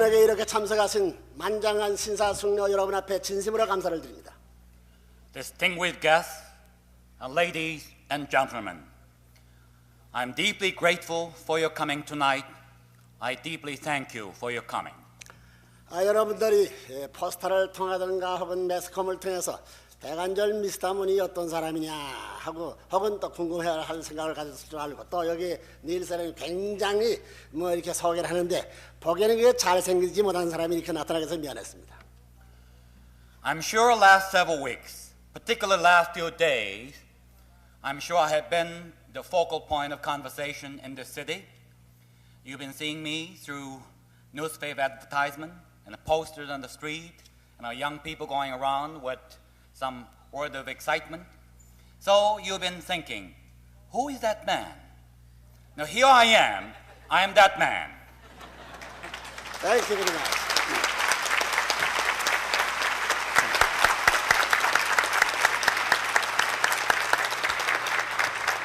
저녁에 이렇게 참석하신 만장한 신사숙녀 여러분 앞에 진심으로 감사를 드립니다. Distinguished guests, ladies and gentlemen, I'm deeply grateful for your coming tonight. I deeply thank you for your coming. 여러분들이 포스터를 통하든가 혹은 매스컴을 통해서 대관절 미스터 문이 어떤 사람이냐 하고 혹은 또 궁금해할 생각을 가졌을 줄 알고 또 여기 닐스는 굉장히 뭐 이렇게 소개를 하는데 보기에는 그게 잘생기지 못한 사람이 이렇게 나타나서 미안했습니다. I'm sure last several weeks, particularly last few days, I'm sure I have been the focal point of conversation in this city. You've been seeing me through newspaper advertisement and the posters on the street and our young people going around with some word of excitement. So you've been thinking, who is that man? Now here I am that man. Thank you very much.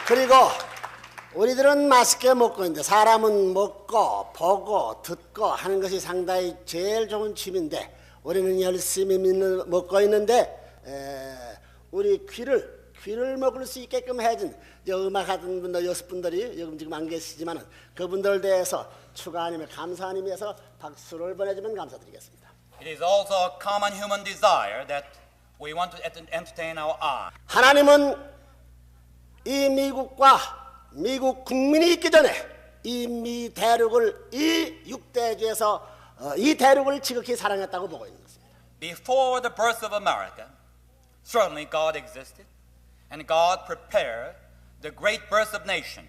그리고 우리들은 맛있게 먹고 있는데 사람은 먹고 보고 듣고 하는 것이 상당히 제일 좋은 취미인데 우리는 열심히 먹고 있는데 우리 귀를 먹을 수 있게끔 해준 음악하던 분들 6분들이 지금 안 계시지만 그분들 대해서 추가 아니면 감사 아니면서 박수를 보내주면 감사드리겠습니다. It is also a common human desire that we want to entertain our eye. 하나님은 이 미국과 미국 국민이 있기 전에 이 미 대륙을 이 육대지에서 이 대륙을 지극히 사랑했다고 보고 있는 것입니다. Before the birth of America, certainly God existed, and God prepared the great birth of nation,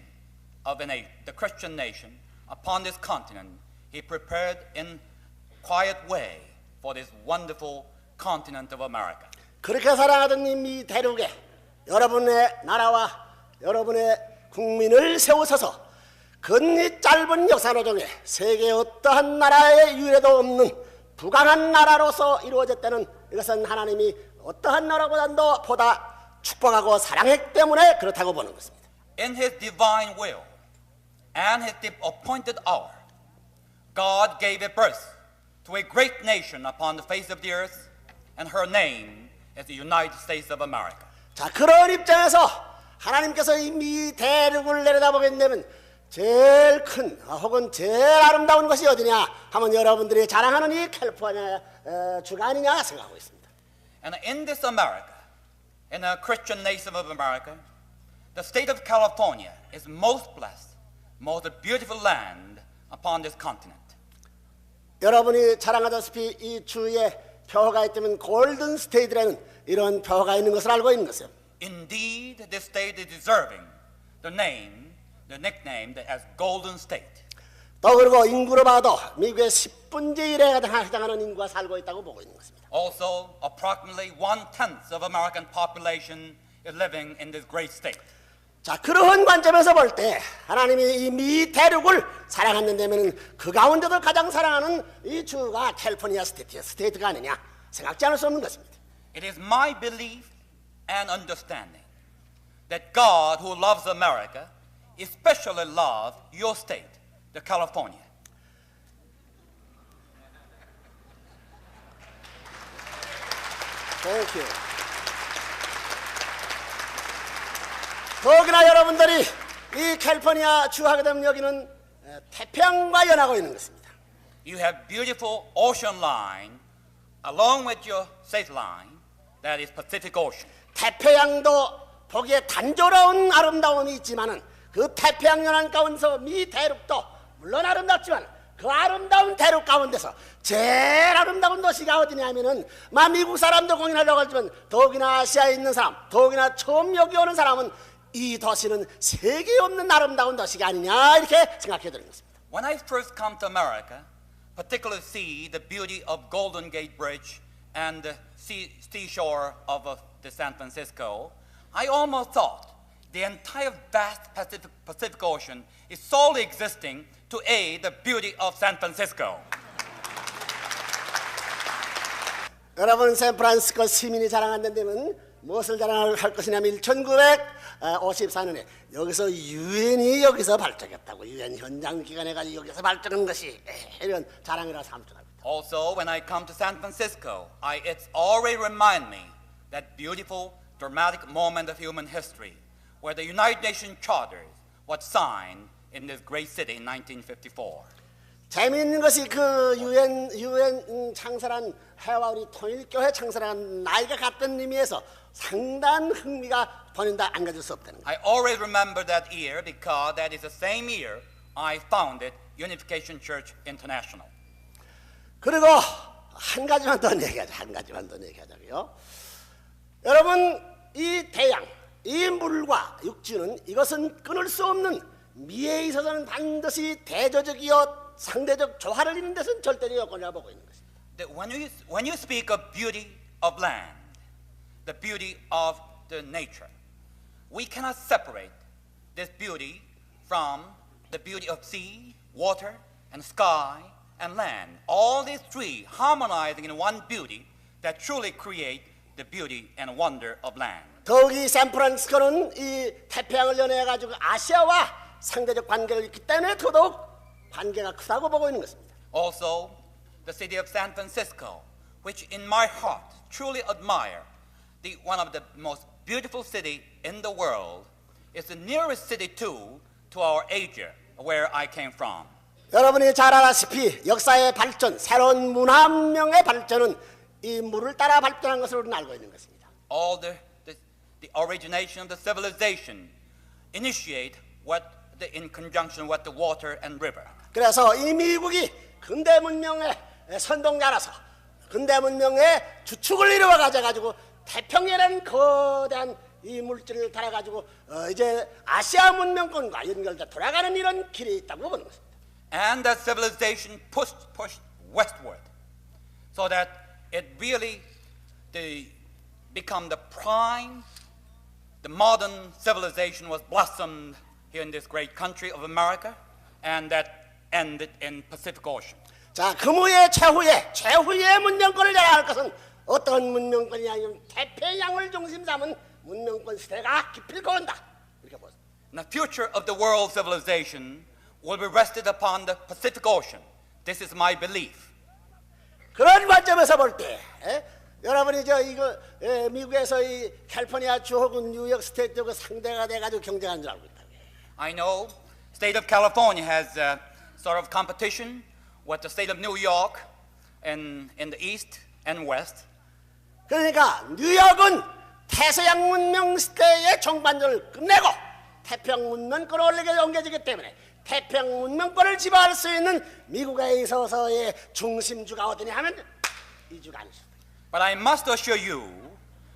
the Christian nation, upon this continent. He prepared in quiet way for this wonderful continent of America. 그렇게 사랑하던 이 미 대륙에 여러분의 나라와 여러분의 국민을 세우셔서 근 짧은 역사로 중에 세계 어떠한 나라의 유래도 없는 부강한 나라로서 이루어졌다는 이것은 하나님이 어떠한 나라보다도 보다 축복하고 사랑했기 때문에 그렇다고 보는 것입니다. In His divine will and His appointed hour, God gave a birth to a great nation upon the face of the earth, and her name is the United States of America. 자, 그런 입장에서 하나님께서 이 미 대륙을 내려다보게 되면 제일 큰 혹은 제일 아름다운 것이 어디냐 하면 여러분들이 자랑하는 이 캘리포니아 주가 아니냐 생각하고 있습니다. And in this America, in the Christian nation of America, the state of California is most blessed, most beautiful land upon this continent. 여러분이 자랑하다시피 이 주에 표가 있다면 골든 스테이트라는 이런 표가 있는 것을 알고 있는 것이요. Indeed, this state is deserving the nickname as Golden State. 또 그리고 인구로 봐도 미국의 10분의 1에 해당하는 인구가 살고 있다고 보고 있는 것입니다. Also, approximately 1/10 of American population is living in this great state. 자, 그러한 관점에서 볼 때 하나님이 이 미 대륙을 사랑한다면 그 가운데도 가장 사랑하는 이 주가 캘리포니아 스테이트가 아니냐 생각지 않을 수 없는 것입니다. It is my belief and understanding that God, who loves America, especially loves your state, the California. Thank you. 더구나 여러분들이 이 캘리포니아 주하게 되면 여기는 태평양과 연하고 있는 것입니다. You have beautiful ocean line along with your state line, that is Pacific Ocean. 태평양도 보기에 단조로운 아름다움이 있지만은 그 태평양 연안 가운데서 미 대륙도 물론 아름답지만 그 아름다운 대륙 가운데서 제일 아름다운 도시가 어디냐면은 미국 사람도 공연하려고 하지만 더욱이나 아시아에 있는 사람, 더욱이나 처음 여기 오는 사람은 이 도시는 세계에 없는 아름다운 도시가 아니냐 이렇게 생각해 드리는 것입니다. When I first come to America, particularly see the beauty of Golden Gate Bridge and the seashore of the San Francisco, I almost thought the entire vast Pacific Ocean is solely existing to aid the beauty of San Francisco. 여러분 샌프란시스코 시민이 자랑한다면 무엇을 자랑할 것이냐면 1954년에 여기서 유엔이 여기서 발족했다고 유엔 현장 기관에 가지고 여기서 발족한 것이 이런 자랑이라고 삼죠. Also, when I come to San Francisco, it's already remind me that beautiful, dramatic moment of human history where the United Nations Charter was signed in this great city in 1954. 재미있는 것이 그 유엔 창설한 해와 우리 통일교회 창설한 나이가 같은 의미에서 상당한 흥미가 번인다 안 가질 수 없다는 거예요. I always remember that year because that is the same year I founded Unification Church International. 그리고 한 가지만 더 얘기하자고요. 여러분 이 태양, 이 물과 육지는 이것은 끊을 수 없는 미에 있어서는 반드시 대조적이요 상대적 조화를 이루는 데서는 절대적 여건이라고 보고 있는 것입니다. When you speak of beauty of land, the beauty of the nature, we cannot separate this beauty from the beauty of sea, water, and sky, and land. All these three harmonizing in one beauty that truly create the beauty and wonder of land. 더욱이 샌프란시스코는 이 태평양을 연해해 가지고 아시아와 상대적 관계를 있기 때문에 더더욱 관계가 크다고 보고 있는 것입니다. Also, the city of San Francisco, which in my heart truly admire, one of the most beautiful city in the world, is the nearest city to our Asia, where I came from. 여러분이 잘 알다시피 역사의 발전, 새로운 문화문명의 발전은 이 물을 따라 발전한 것으로 우리는 알고 있는 것입니다. All the origination of the civilization initiate in conjunction with the water and river. 그래서 이 미국이 근대 문명의 선동자라서 근대 문명의 주축을 이루어 가지고 태평양이라는 거대한 이 물질을 따라 가지고 이제 아시아 문명권과 연결돼 돌아가는 이런 길이 있다고 보는 것입니다. And that civilization pushed westward, so that it really become the prime. The modern civilization was blossomed here in this great country of America, and that ended in Pacific Ocean. 자, 금후의 최후의 문명권을 자랑할 것은 어떤 문명권이냐면 태평양을 중심 삼은 문명권 시대가 기필코 온다. 이렇게 보세요. The future of the world civilization will be rested upon the Pacific Ocean. This is my belief. 그런 관점에서 볼 때 여러분이 미국에서 이 캘리포니아 주 혹은 뉴욕 스테이트하고 상대가 돼가지고 경쟁하는 줄 알고 있다. I know state of California has a sort of competition with the state of New York in the east and west. 그러니까 뉴욕은 태서양 문명 시대의 종반전을 끝내고 태평 문명권을 올리게 옮겨지기 때문에 태평 문명권을 지배할 수 있는 미국에 있어서의 중심주가 어디냐 하면 이 주가 아니죠. But I must assure you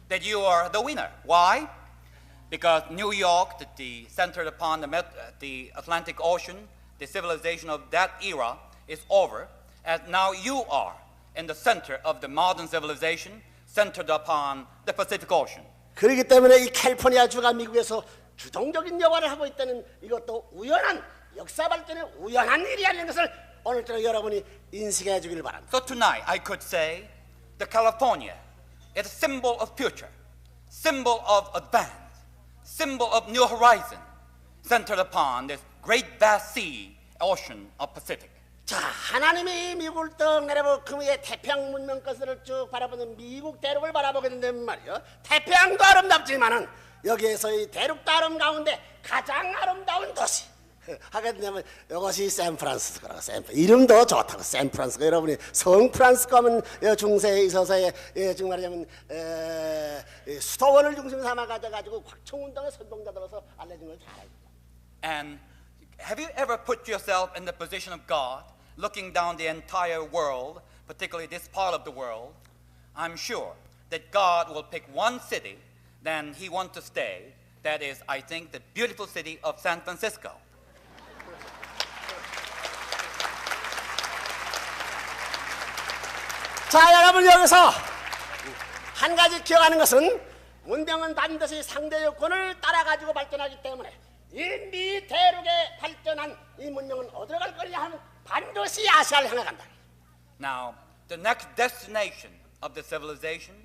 that you are the winner. Why? Because New York, centered upon the Atlantic Ocean, the civilization of that era is over, and now you are in the center of the modern civilization, centered upon the Pacific Ocean. 그렇기 때문에 이 캘리포니아 주가 미국에서 주동적인 역할을 하고 있다는 이것도 우연한 역사 발전의 우연한 일이라는 것을 오늘따라 여러분이 인식해 주길 바랍니다. So tonight I could say the California is a symbol of future, symbol of advance, symbol of new horizon, centered upon this great vast sea, ocean of Pacific. 자, 하나님이 미국을 떡 내려보고 금의 태평양 문명 것을 쭉 바라보는 미국 대륙을 바라보게 된다면 말이요. 태평양도 아름답지만은 여기에서 이 대륙도 아름 가운데 가장 아름다운 도시 하게 되면 이것이 샌프란시스코라고. 이름도 좋다고. 샌프란시스코. 여러분이 성프란시스코 하면 중세에 있어서의 지금 말하자면 수도원을 중심 삼아 가지고 곽청운동의 선동자들로서 알려진 걸 잘 알고. And have you ever put yourself in the position of God, looking down the entire world, particularly this part of the world? I'm sure that God will pick one city, then He wants to stay. That is, I think, the beautiful city of San Francisco. 자, 여러분 여기서 한 가지 기억하는 것은 문명은 반드시 상대 요건을 따라가지고 발전하기 때문에 이 미 대륙에 발전한 이 문명은 어디로 갈 거냐 하면 반드시 아시아를 향해 간다. Now, the next destination of the civilization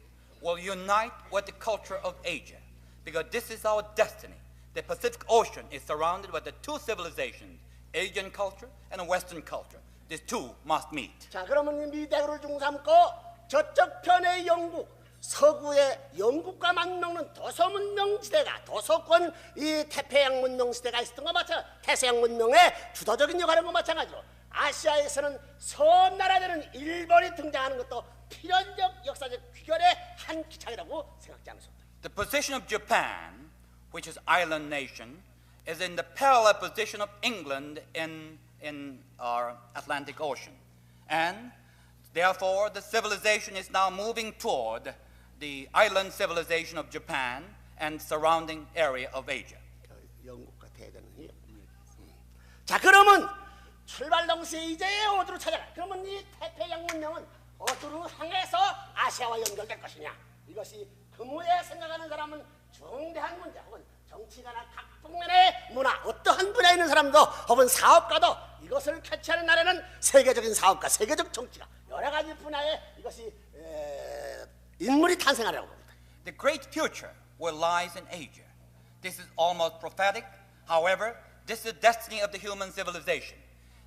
will unite with the culture of Asia, because this is our destiny. The Pacific Ocean is surrounded by the two civilizations, Asian culture and Western culture. these two must meet. 자, 그러면 이 미대구를 중삼고 저쪽 편의 영국, 서구의 영국과 맞먹는 도서문명시대가 도서권 이 태평양 문명시대가 있었던 것 마찬가지로 태서양 문명의 주도적인 역할을 것 마찬가지로 아시아에서는 섬나라들은 일본이 등장하는 것도 필연적 역사적 귀결의 한 기차이라고 생각지 않을 수 없다. The position of Japan, which is island nation, is in the parallel position of England in our Atlantic Ocean. And therefore, the civilization is now moving toward the island civilization of Japan and surrounding area of Asia. 영국과 대대는 자, 그러면 출발 동시에 이제 어디로 찾아가? 그러면 이 태평양 문명은 어디로 향해서 아시아와 연결될 것이냐? 이것이 근무에 생각하는 사람은 중대한 문제 혹은 정치가나 각 분면의 문화 어떠한 분야에 있는 사람도 혹은 사업가도 이것을 캐치하는 날에는 세계적인 사업가, 세계적 정치가 여러 가지 분야에 이것이 인물이 탄생하려고 봅니다. The great future will lies in Asia. This is almost prophetic. However, this is the destiny of the human civilization.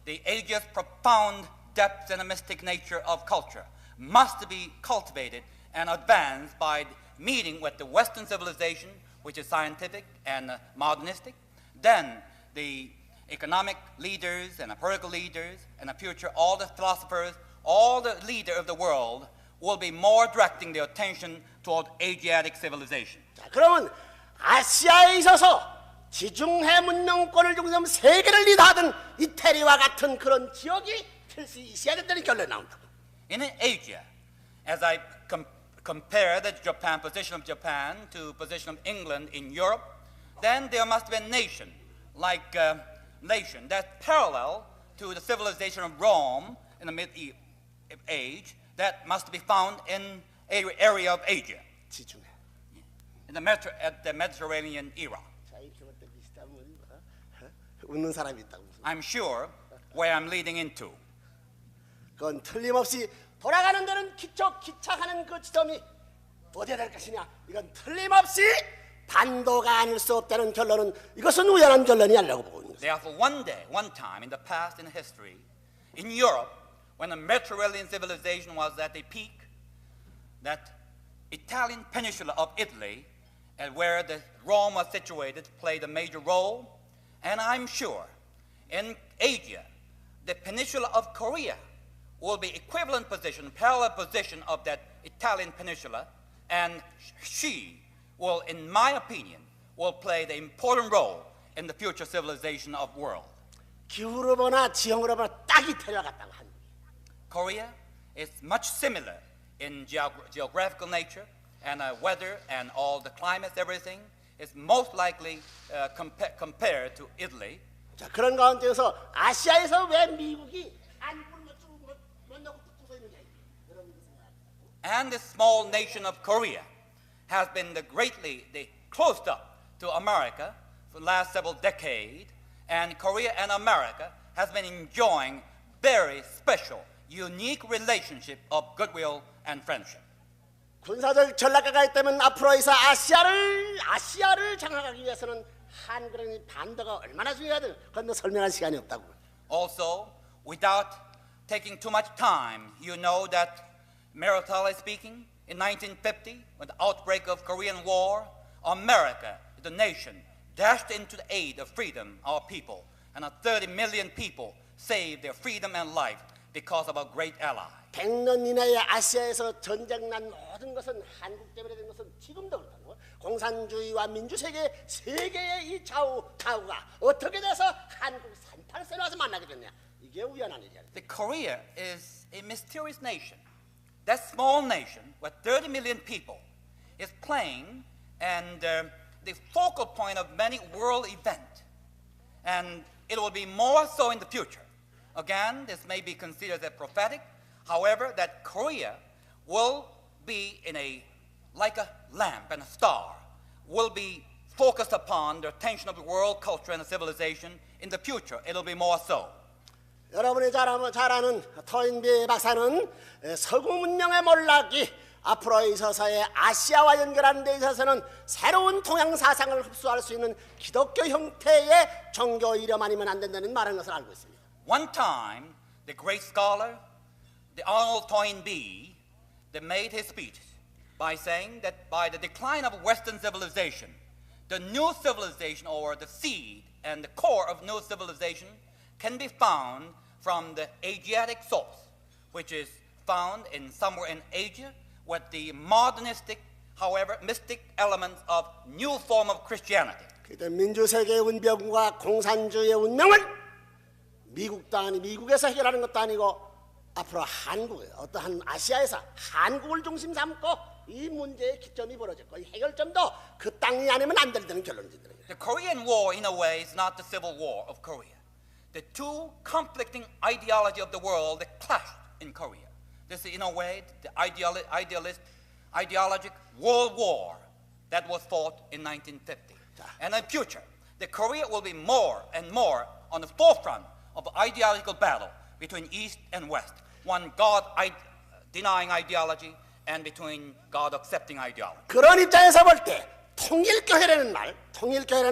The Asia's profound depth and the mystic nature of culture must be cultivated and advanced by meeting with the Western civilization, which is scientific and modernistic. Then the economic leaders and the political leaders and the future, all the philosophers, all the leader of the world will be more directing their attention toward Asiatic civilization. 자, 그러면 아시아에 있어서 지중해 문명권을 중심 세계를 리드하던 이태리와 같은 그런 지역이 필수 있어야 된다는 결론이 나온다. In Asia, as I compare the Japan position of Japan to position of England in Europe, then there must be a nation like nation that's parallel to the civilization of Rome in the Middle Age that must be found in area of Asia, 지중해. in at the Mediterranean era. 자, 이렇게 볼 때 비슷한 분이 웃는 사람이 있다고. I'm sure where I'm leading into. 그건 틀림없이 돌아가는 데는 기착하는 그 지점이 어디에 될 것이냐. 이건 틀림없이 반도가 아닐 수 없다는 결론은 이것은 우연한 결론이 아니라고 보고 있는 것입니다. Therefore, one time in the past in history, in Europe, when the Mediterranean civilization was at a peak, that Italian peninsula of Italy, and where the Rome was situated, played a major role. And I'm sure in Asia, the peninsula of Korea will be equivalent position, parallel position of that Italian peninsula, and she will, in my opinion, will play the important role in the future civilization of world. 기후로 보나 지형으로 보나 딱 이태리와 같다고 합니다. Korea is much similar in geographical nature and weather and all the climates, everything is most likely compared to Italy. 자, 그런 가운데서 아시아에서 왜 미국이 한국을 못 넣고 붙어서 있느냐 여러분 생각합니다. And the small nation of Korea has been greatly closed up to America for the last several decades, and Korea and America has been enjoying very special, unique relationship of goodwill and friendship. 군사적 전략가가 있다면 앞으로에서 아시아를 장악하기 위해서는 한국의 반도가 얼마나 중요하든 그건 설명할 시간이 없다고. Also, without taking too much time, you know that militarily speaking, in 1950, with the outbreak of Korean War, America, the nation, dashed into the aid of freedom, our people, and 30 million people saved their freedom and life because of our great ally. 100년 이내에 아시아에서 전쟁 난 모든 것은 한국 때문에 된 것은 지금도 그렇다고. 공산주의와 민주세계 세계의 이 좌우가 어떻게 돼서 한국 산탄세로 와서 만나게 됐냐. 이게 우연한 일이야. The Korea is a mysterious nation. That small nation with 30 million people is playing and the focal point of many world events. And it will be more so in the future. Again, this may be considered as prophetic. However, that Korea will be like a lamp and a star, will be focused upon the attention of the world culture and the civilization in the future. It'll be more so. 여러분이 잘 아는 토인비 박사는 서구 문명의 몰락이 앞으로에 있어서의 아시아와 연결하는 데 있어서는 새로운 동양 사상을 흡수할 수 있는 기독교 형태의 종교 이름 아니면 안 된다는 말하는 것을 알고 있습니다. One time, the great scholar, the Arnold Toynbee, that made his speech by saying that by the decline of Western civilization, the new civilization, or the seed and the core of new civilization, can be found from the Asiatic source, which is found in somewhere in Asia, with the modernistic, however, mystic elements of new form of Christianity. 그때 민주세계의 운명과 공산주의의 운명은 미국도 아니 미국에서 해결하는 것도 아니고 앞으로 한국, 어떠한 아시아에서 한국을 중심 삼고 이 문제의 기점이 벌어졌고 이 해결점도 그 땅이 아니면 안 된다는 결론이더라고요. The Korean War, in a way, is not the civil war of Korea. The two conflicting ideology of the world that clashed in Korea. This is, in a way, the ideologic world war that was fought in 1950. And in the future, the Korea will be more and more on the forefront of ideological battle between East and West. One God-denying ideology and between God-accepting ideology. 그런 입장에서 볼 때 통일교회라는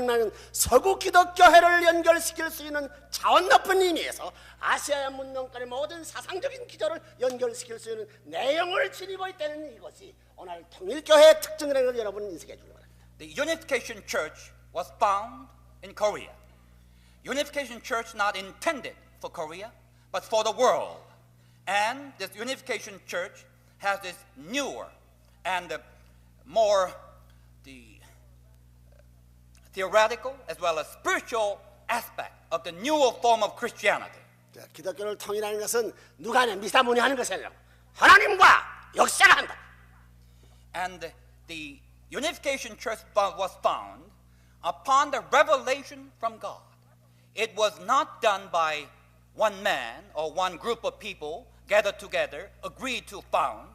말은 서구 기독교회를 연결시킬 수 있는 차원 높은 의미에서 아시아의 문명권의 모든 사상적인 기조를 연결시킬 수 있는 내용을 지니고 있다는 이것이 오늘 통일교회의 특징이라는 걸 여러분 인식해 주기 바랍니다. The Unification Church was found in Korea. Unification Church not intended for Korea, but for the world. And this Unification Church has this newer and more theoretical as well as spiritual aspect of the newer form of Christianity. 기독교를 통일하는 것은 누가 하냐 미사문이 하는 것이 아니라 하나님과 역사가 한다. And the Unification Church was found upon the revelation from God. It was not done by one man or one group of people gathered together, agreed to found.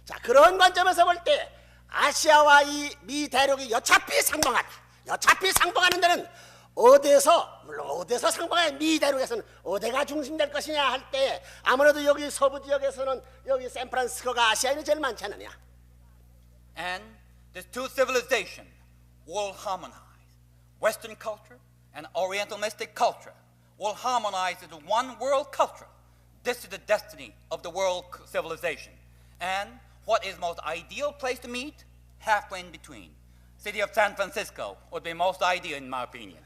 자, 그런 관점에서 볼 때 아시아와 이 미 대륙이 여차피 상봉하다. 여차피 상봉하는 데는 어디서 상봉해 미 대륙에서는 어디가 중심될 것이냐 할 때 아무래도 여기 서부 지역에서는 여기 샌프란시스코가 아시아인이 제일 많지 않느냐. And the two civilizations will harmonize. Western culture and Oriental mystic culture will harmonize into one world culture. This is the destiny of the world civilization. And what is most ideal place to meet? Halfway in between. City of San Francisco would be most ideal in my opinion.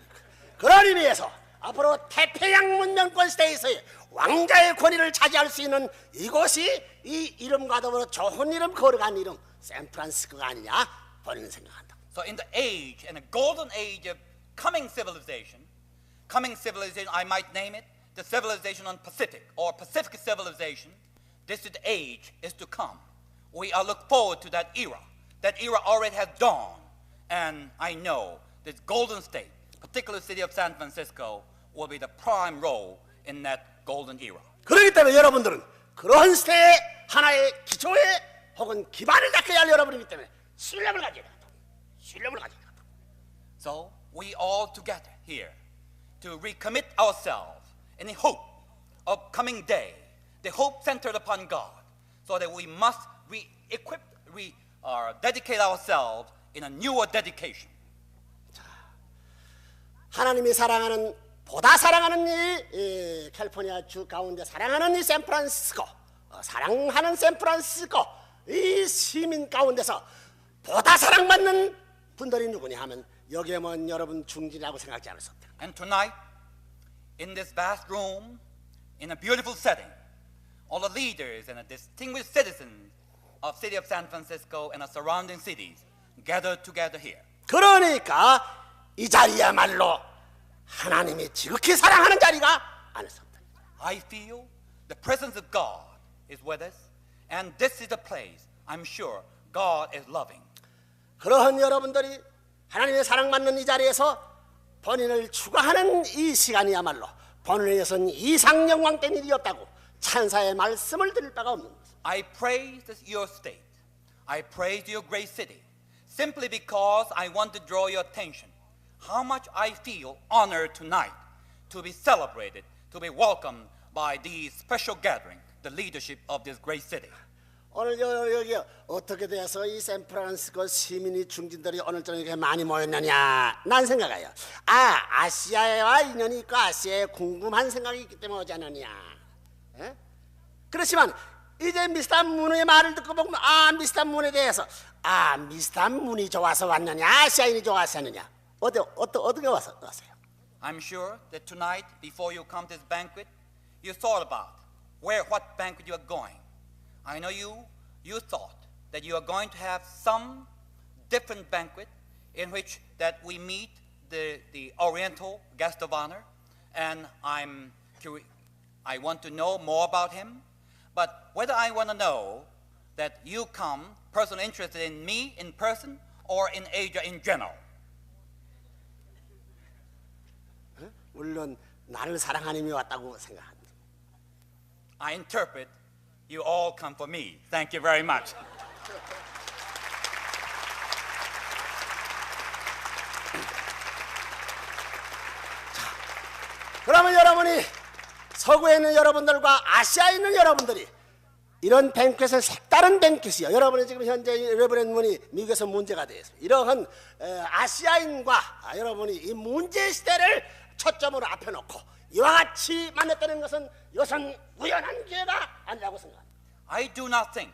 그런 의미에서 앞으로 태평양 문명권 시대에서의 왕자의 권위를 차지할 수 있는 이곳이 이 이름과 더불어 좋은 이름 거룩한 이름 샌프란시스코가 아니냐 본인은 생각한다. So in the age, in the golden age of coming civilization, I might name it the civilization on Pacific or Pacific civilization. This is the age is to come. We are look forward to that era. That era already has dawned, and I know this golden state, particularly city of San Francisco, will be the prime role in that golden era. 그렇기 때문에 여러분들은 그런 시대의 하나의 기초에 혹은 기반을 닦아야 할 여러분이기 때문에 신념을 가져야 된다. 신념을 가져야 된다. So we all together here to recommit ourselves in the hope of coming day, the hope centered upon God, so that we must dedicate ourselves in a newer dedication. 하나님이 사랑하는 보다 사랑하는 이 캘리포니아 주 가운데 사랑하는 이 샌프란시스코, 사랑하는 샌프란시스코 이 시민 가운데서 보다 사랑받는 분들이 누구냐 하면 여기에 뭐 여러분 중진이라고 생각지 않을 수 없다. And tonight, in this vast room, in a beautiful setting, all the leaders and the distinguished citizens of city of San Francisco and the surrounding cities gathered together here. 그러니까 이 자리야말로 하나님이 지극히 사랑하는 자리가 아닐 수 없다. I feel the presence of God is with us, and this is the place I'm sure God is loving. 그러한 여러분들이 하나님의 사랑받는 이 자리에서 본인을 추구하는 이 시간이야말로 본인에 대해서는 이상 영광된 일이 없다고 찬사의 말씀을 드릴 바가 없는 것. I praise your state. I praise your great city, simply because I want to draw your attention. How much I feel honored tonight to be celebrated, to be welcomed by these special gathering, the leadership of this great city. 오늘 여기 어떻게 돼서 이 샌프란시스코 시민이 중진들이 오늘 저녁에 많이 모였느냐 난 생각해요. 아시아와 인연이 있고 아시아에 궁금한 생각이 있기 때문에 오지 않느냐. 예? 그렇지만 이제 미스터 문의 말을 듣고 보면 미스터 문에 대해서 미스터 문이 좋아서 왔느냐 아시아인이 좋아서 왔느냐 어떻게 왔어요? I'm sure that tonight, before you come to this banquet, you thought about what banquet you are going. I know you thought that you are going to have some different banquet in which that we meet the Oriental guest of honor, and I want to know more about him. But whether I want to know that you come, person interested in me in person or in Asia in general. 물론 나를 사랑하는 힘이 왔다고 생각합니다. I interpret you all come for me. Thank you very much. 그러면 여러분이 서구에 있는 여러분들과 아시아에 있는 여러분들이 이런 뱅켓은 색다른 뱅켓이요. 여러분이 지금 현재 여러분의 문이 미국에서 문제가 되어 있습니다. 이러한 아시아인과 여러분이 이 문제 시대를 초점으로 앞에 놓고 이와 같이 만났다는 것은 이것은 우연한 기회가 아니라고 생각합니다. I do not think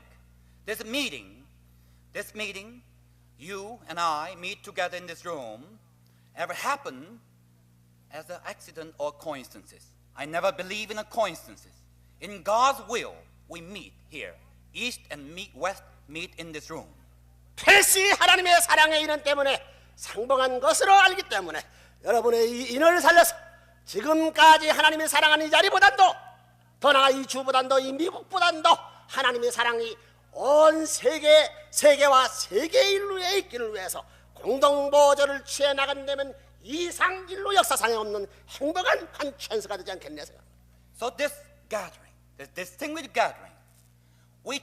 this meeting, you and I meet together in this room, ever happened as an accident or coincidences. I never believe in a coincidences. In God's will, we meet here. East and West meet in this room. 필시 하나님의 사랑의 인연 때문에 상봉한 것으로 알기 때문에 여러분의 이 인연을 살려서 지금까지 하나님의 사랑하는 이 자리보단도 더 나아가 이 주보단도 이 미국보단도 하나님의 사랑이 온 세계와 세계 인류의 있기를 위해서 공동보조를 취해 나간다면 이상 인류 역사상에 없는 행복한 한 찬스가 되지 않겠냐 생각합니다. So this gathering, this distinguished gathering, we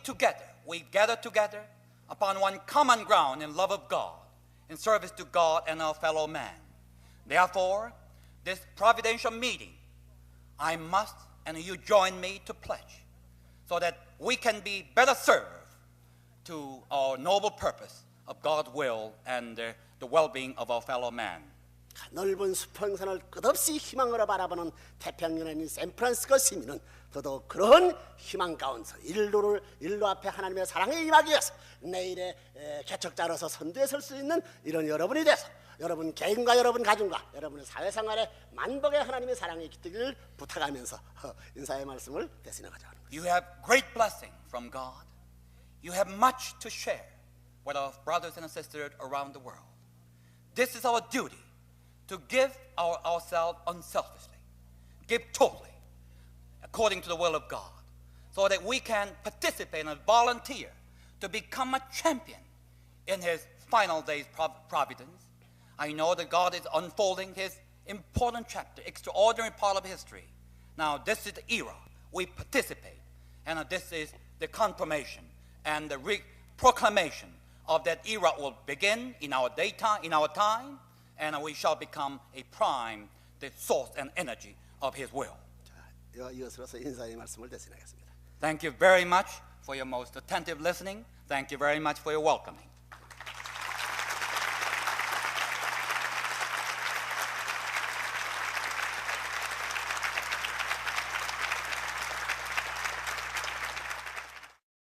gather together upon one common ground in love of God, in service to God and our fellow man. Therefore, this providential meeting, I must, and you join me to pledge, so that we can be better served to our noble purpose of God's will and the well-being of our fellow man. 넓은 수평선을 끝없이 희망으로 바라보는 태평양인 샌프란시스코 시민은 더더욱 그런 희망 가운데서 인류 앞에 하나님의 사랑에 임하기 위해서 내일의 개척자로서 선두에 설 수 있는 이런 여러분이 돼서 여러분 개인과 여러분 가정과 여러분의 사회생활에 만복의 하나님의 사랑이 깃들기를 부탁하면서 인사의 말씀을 대신하고자 합니다. You have great blessing from God. You have much to share with our brothers and sisters around the world. This is our duty, to give ourselves unselfishly, give totally, according to the will of God, so that we can participate and volunteer to become a champion in His final days providence. I know that God is unfolding His important chapter, extraordinary part of history. Now, this is the era we participate, and this is the confirmation and the proclamation of that era will begin in our time, and we shall become a prime, the source and energy of His will. 자, 이것으로서 인사의 말씀을 대신하겠습니다. Thank you very much for your most attentive listening. Thank you very much for your welcoming.